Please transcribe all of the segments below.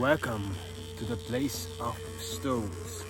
Welcome to the place of stones,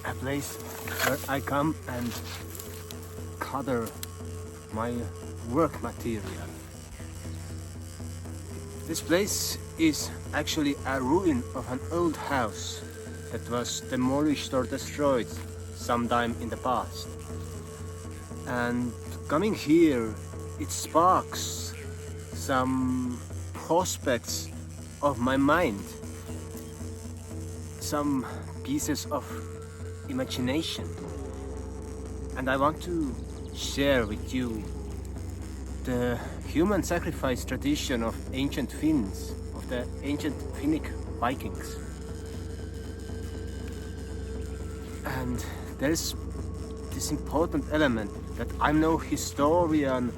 a place where I come and gather my work material. This place is actually a ruin of an old house that was demolished or destroyed sometime in the past. And coming here, it sparks some prospects of my mind, some pieces of imagination, and I want to share with you the human sacrifice tradition of ancient Finns, of the ancient Finnic Vikings. And there's this important element that I'm no historian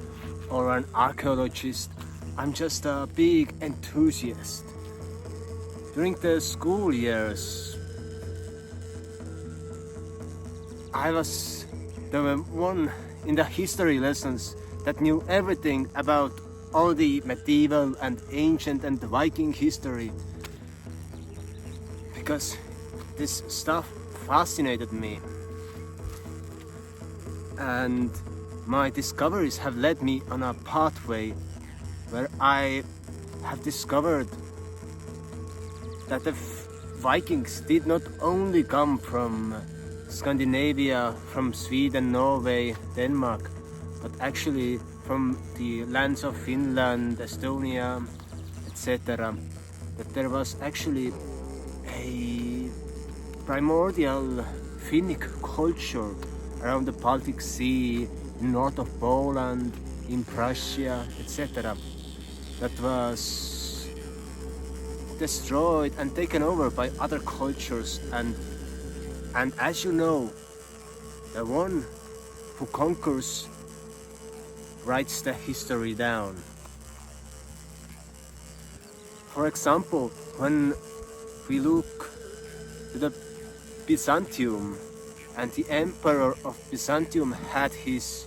or an archaeologist, I'm just a big enthusiast. During the school years, I was the one in the history lessons that knew everything about all the medieval and ancient and Viking history, because this stuff fascinated me. And my discoveries have led me on a pathway where I have discovered that the Vikings did not only come from Scandinavia, from Sweden, Norway, Denmark, but actually from the lands of Finland, Estonia, etc. That there was actually a primordial Finnic culture around the Baltic Sea, in north of Poland, in Prussia, etc. that was destroyed and taken over by other cultures, and as you know, the one who conquers writes the history down. For example, when we look to the Byzantium, and the emperor of Byzantium had his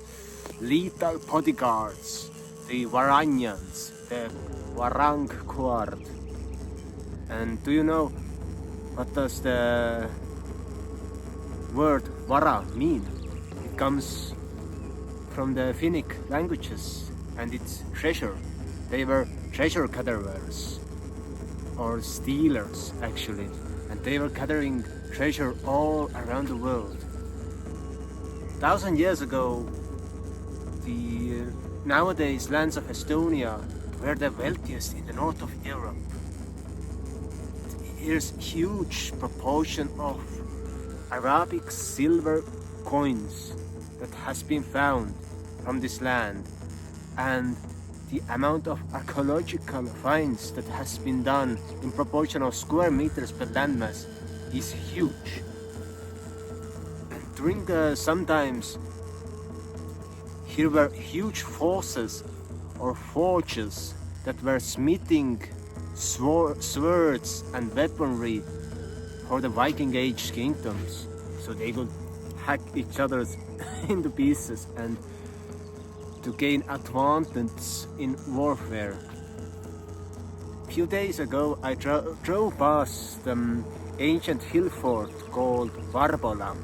lethal bodyguards, the Varanians, the Varang Court. And do you know what does the word Vara mean? It comes from the Finnic languages, and it's treasure. They were treasure gatherers, or stealers actually, and they were gathering treasure all around the world. 1,000 years ago, the nowadays lands of Estonia were the wealthiest in the north of Europe. Here's huge proportion of Arabic silver coins that has been found from this land, and the amount of archaeological finds that has been done in proportion of square meters per landmass is huge. And during the sometimes here were huge forces or forges that were smithing swords and weaponry for the Viking Age kingdoms, so they could hack each other into pieces and to gain advantage in warfare. A few days ago I drove past the ancient hill fort called Varbola.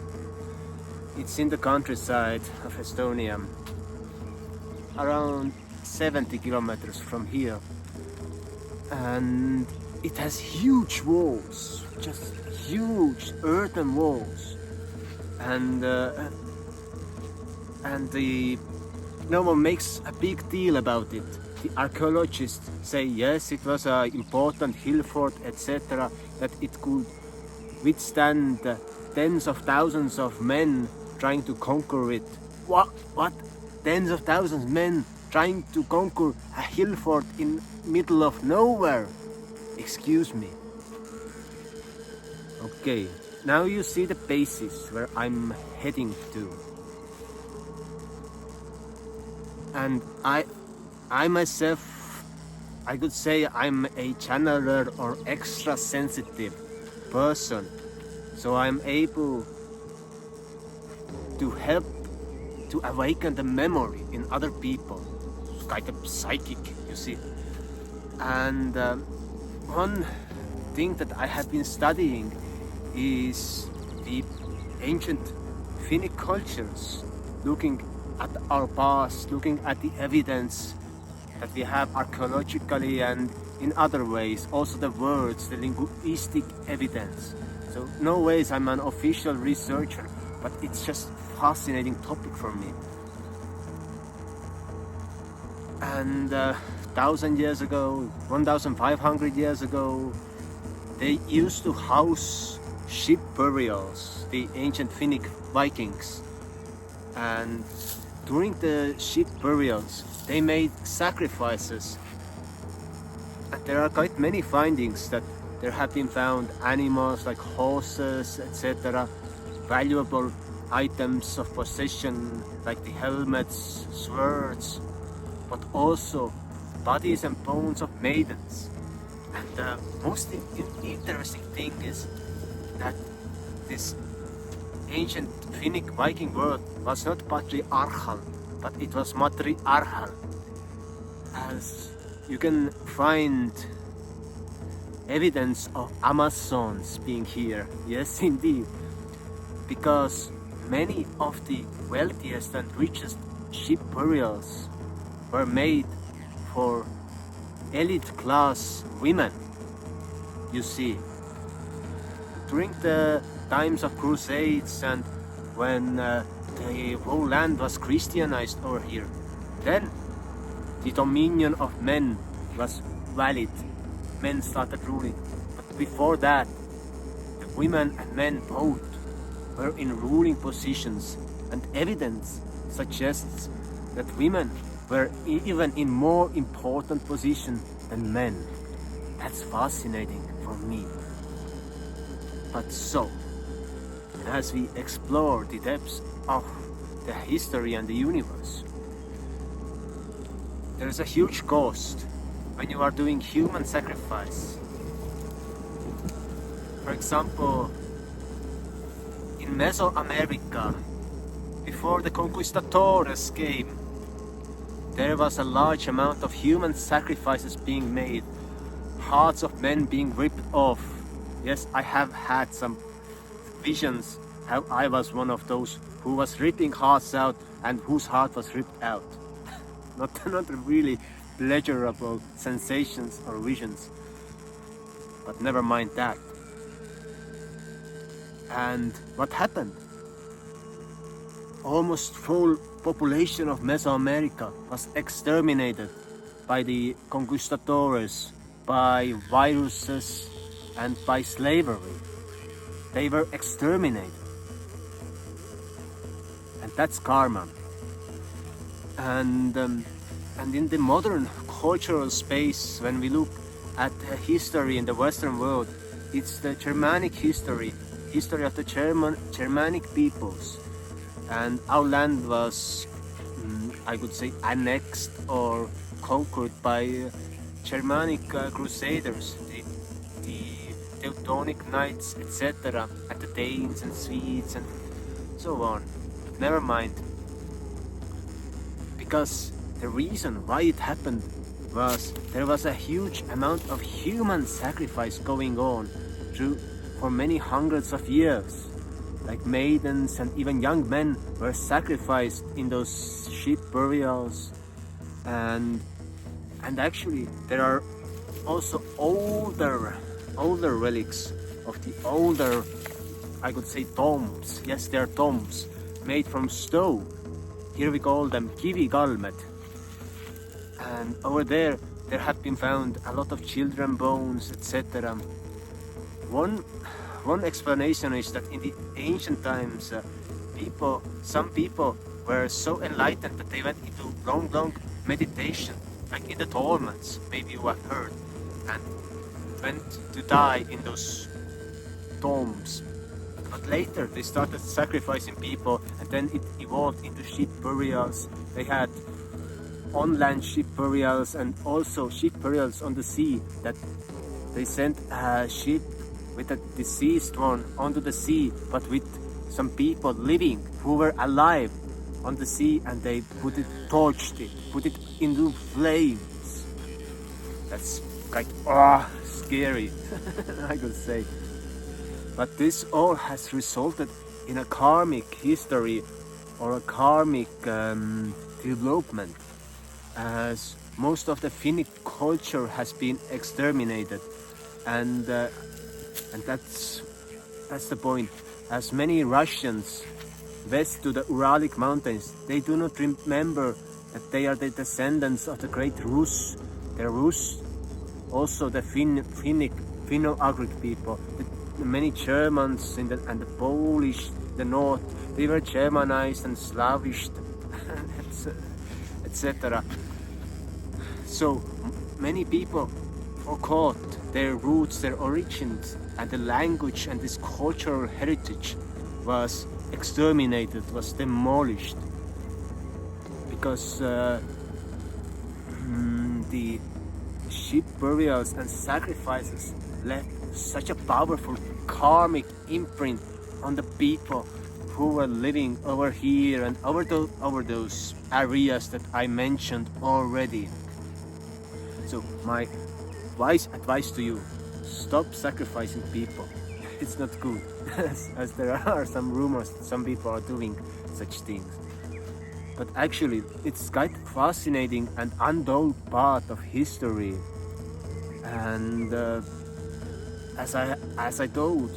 It's in the countryside of Estonia, around 70 kilometers from here, and it has huge walls, just huge earthen walls, and no one makes a big deal about it. The archaeologists say yes, it was an important hill fort, etc., that it could withstand tens of thousands of men trying to conquer it. What? Tens of thousands of men trying to conquer a hill fort in middle of nowhere? Excuse me. Okay, now you see the basis where I'm heading to. And I myself, I could say I'm a channeler or extra sensitive person, so I'm able to help to awaken the memory in other people. It's like a psychic, you see. And one thing that I have been studying is the ancient Finnic cultures, looking at our past, looking at the evidence that we have archaeologically and in other ways, also the words, the linguistic evidence. So no ways I'm an official researcher, but it's just fascinating topic for me. And 1,000 years ago, 1,500 years ago, they used to house ship burials, the ancient Finnic Vikings. And during the ship burials, they made sacrifices. And there are quite many findings that there have been found animals like horses, etc., valuable items of possession like the helmets, swords, but also bodies and bones of maidens. And the most interesting thing is that this ancient Finnic Viking world was not patriarchal, but it was matriarchal. As you can find evidence of Amazons being here, yes indeed, because many of the wealthiest and richest ship burials were made for elite class women. You see, during the times of crusades and when the whole land was Christianized over here, then the dominion of men was valid. Men started ruling. But before that, the women and men both were in ruling positions, and evidence suggests that women were even in more important position than men. That's fascinating for me. But so, as we explore the depths of the history and the universe, there is a huge cost when you are doing human sacrifice. For example, in Mesoamerica, before the conquistadores came, there was a large amount of human sacrifices being made, hearts of men being ripped off. Yes, I have had some visions how I was one of those who was ripping hearts out and whose heart was ripped out. not really pleasurable sensations or visions, but never mind that. And what happened? Almost full population of Mesoamerica was exterminated by the conquistadores, by viruses and by slavery. They were exterminated. And that's karma. And in the modern cultural space, when we look at the history in the Western world, it's the Germanic history of the Germanic peoples. And our land was, I could say, annexed or conquered by Germanic crusaders, the Teutonic Knights, etc., and the Danes and Swedes and so on. Never mind. Because the reason why it happened was there was a huge amount of human sacrifice going on for many hundreds of years. Like maidens and even young men were sacrificed in those ship burials, and actually there are also older relics of the older, I could say, tombs. Yes, they are tombs made from stone. Here we call them kivikalmed. And over there have been found a lot of children bones, etc. One explanation is that in the ancient times, some people were so enlightened that they went into long meditation, like in the Tolmans, maybe you have heard, and went to die in those tombs. But later they started sacrificing people, and then it evolved into ship burials. They had on-land ship burials and also ship burials on the sea, that they sent a ship with a deceased one onto the sea, but with some people living who were alive on the sea, and they torched it, put it into flames. That's quite scary, I could say. But this all has resulted in a karmic history or a karmic development, as most of the Finnic culture has been exterminated, and that's the point. As many Russians west to the Uralic mountains, they do not remember that they are the descendants of the great Rus, the Rus, also the Finnic, Finno-Ugric people, the many Germans and the Polish, the North, they were Germanized and Slavished, etc. So many people forgot their roots, their origins, and the language and this cultural heritage was exterminated, was demolished, because the ship burials and sacrifices left such a powerful karmic imprint on the people who were living over here and over those areas that I mentioned already. So my wise advice to you: stop sacrificing people. It's not good, as there are some rumors that some people are doing such things. But actually, it's quite fascinating and untold part of history. And as I told,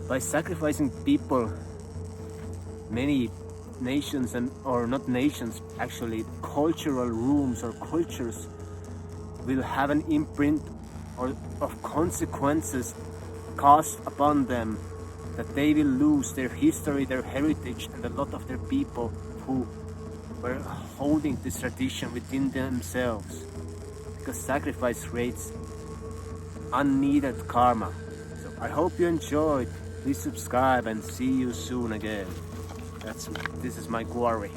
by sacrificing people, many nations or not nations, actually cultural rooms or cultures will have an imprint or of consequences cast upon them, that they will lose their history, their heritage, and a lot of their people who were holding this tradition within themselves, because sacrifice creates unneeded karma. So I hope you enjoyed. Please subscribe and see you soon again. This is my quarry.